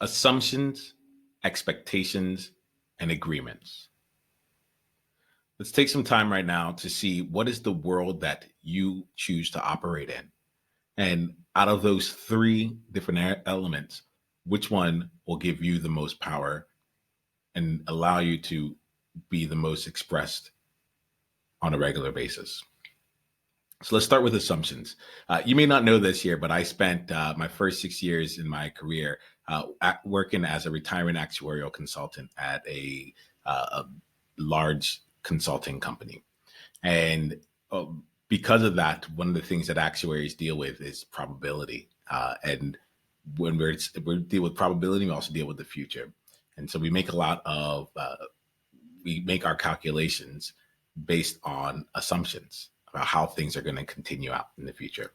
Assumptions, expectations, and agreements. Let's take some time right now to see what is the world that you choose to operate in. And out of those three different elements, which one will give you the most power and allow you to be the most expressed on a regular basis? So let's start with assumptions. You may not know this here, but I spent my first 6 years in my career working as a retirement actuarial consultant at a large consulting company. And because of that, one of the things that actuaries deal with is probability. And when we deal with probability, we also deal with the future. And so we make we make our calculations based on assumptions about how things are going to continue out in the future.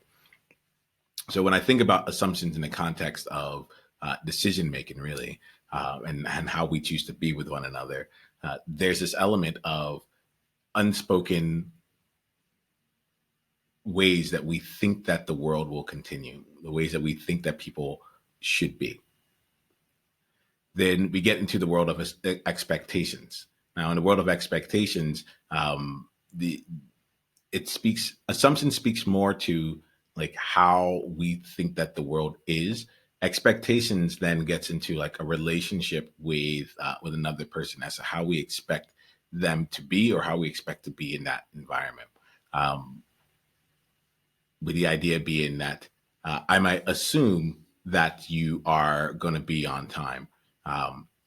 So when I think about assumptions in the context of decision making, really, and how we choose to be with one another, there's this element of unspoken ways that we think that the world will continue, the ways that we think that people should be. Then we get into the world of expectations. Now, in the world of expectations, assumption speaks more to like how we think that the world is. Expectations then gets into like a relationship with another person as to how we expect them to be or how we expect to be in that environment. With the idea being that I might assume that you are going to be on time.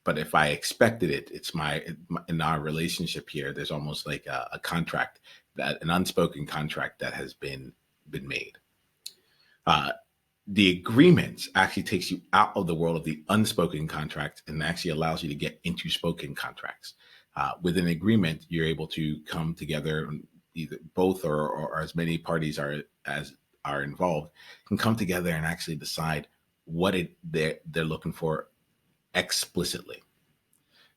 But if I expected it, in our relationship here, there's almost like a contract, an unspoken contract that has been made. The agreement actually takes you out of the world of the unspoken contract and actually allows you to get into spoken contracts. With an agreement, you're able to come together, either both or as many parties are involved, can come together and actually decide what they're looking for explicitly.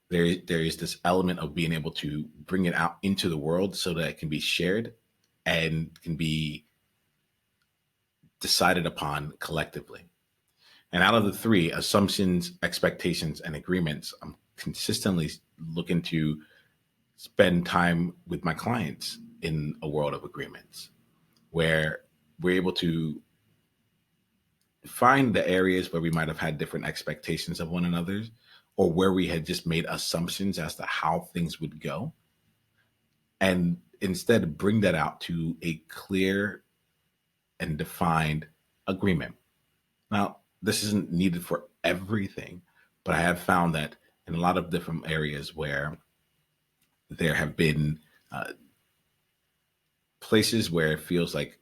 There is this element of being able to bring it out into the world so that it can be shared and can be decided upon collectively. And out of the three, assumptions, expectations, and agreements, I'm consistently looking to spend time with my clients in a world of agreements where we're able to find the areas where we might have had different expectations of one another, or where we had just made assumptions as to how things would go, and instead bring that out to a clear and defined agreement. Now, this isn't needed for everything, but I have found that in a lot of different areas where there have been places where it feels like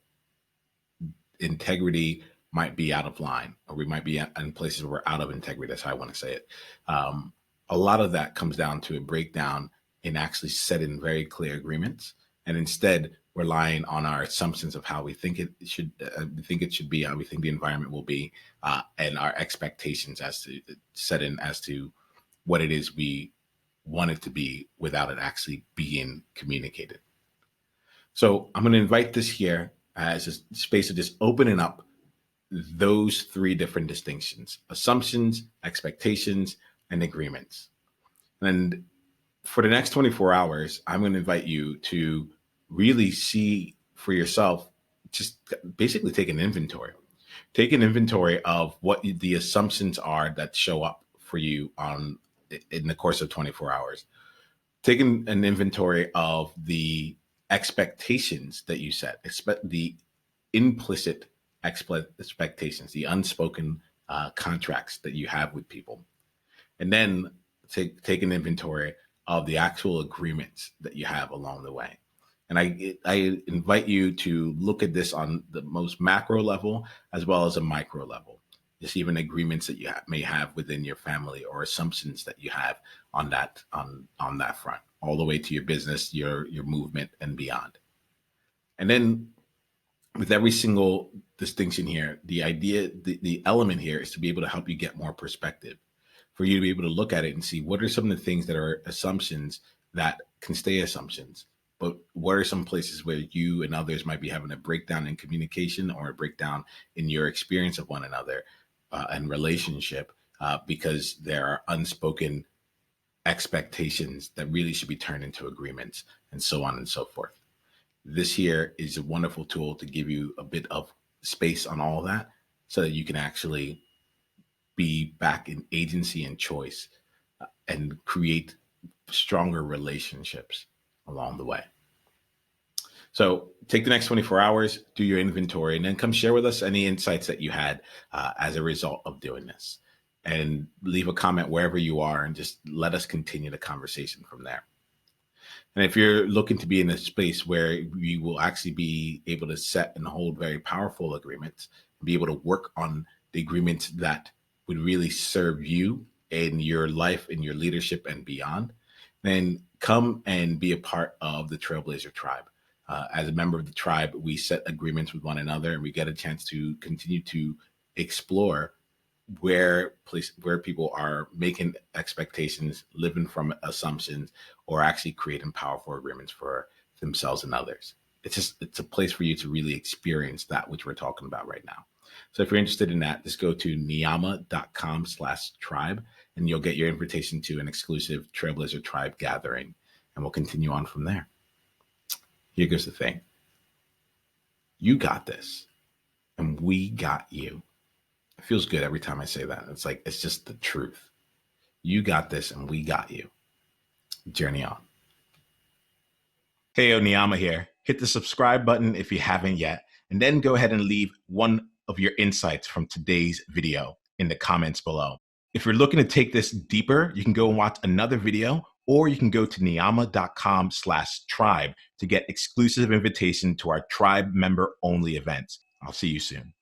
integrity might be out of line, or we might be in places where we're out of integrity. That's how I want to say it. A lot of that comes down to a breakdown in actually setting very clear agreements, and instead relying on our assumptions of how we think it should be, how we think the environment will be, and our expectations as to what it is we want it to be without it actually being communicated. So I'm going to invite this here as a space of just opening up those three different distinctions: assumptions, expectations, and agreements. And for the next 24 hours, I'm going to invite you to really see for yourself, just basically take an inventory. Take an inventory of what the assumptions are that show up for you in the course of 24 hours. Take an inventory of the expectations that you set, the implicit expectations, the unspoken contracts that you have with people. And then take an inventory of the actual agreements that you have along the way. And I invite you to look at this on the most macro level as well as a micro level. Just even agreements that you may have within your family, or assumptions that you have on that front, all the way to your business, your movement, and beyond. And then with every single distinction here, the idea, the element here is to be able to help you get more perspective, for you to be able to look at it and see what are some of the things that are assumptions that can stay assumptions, but what are some places where you and others might be having a breakdown in communication or a breakdown in your experience of one another and relationship, because there are unspoken expectations that really should be turned into agreements, and so on and so forth. This here is a wonderful tool to give you a bit of space on all of that so that you can actually be back in agency and choice and create stronger relationships along the way. So take the next 24 hours, do your inventory, and then come share with us any insights that you had as a result of doing this. And leave a comment wherever you are and just let us continue the conversation from there. And if you're looking to be in a space where you will actually be able to set and hold very powerful agreements, be able to work on the agreements that would really serve you in your life, in your leadership, and beyond, then come and be a part of the Trailblazer Tribe. As a member of the tribe, we set agreements with one another, and we get a chance to continue to explore where people are making expectations, living from assumptions, or actually creating powerful agreements for themselves and others. It's a place for you to really experience that which we're talking about right now. So if you're interested in that, just go to niiamah.com/tribe, and you'll get your invitation to an exclusive Trailblazer Tribe gathering, and we'll continue on from there. Here goes the thing. You got this, and we got you. It feels good every time I say that. It's just the truth. You got this, and we got you. Journey on. Hey, Niiamah here. Hit the subscribe button if you haven't yet, and then go ahead and leave one of your insights from today's video in the comments below. If you're looking to take this deeper, you can go and watch another video, or you can go to niiamah.com/tribe to get exclusive invitation to our tribe member only events. I'll see you soon.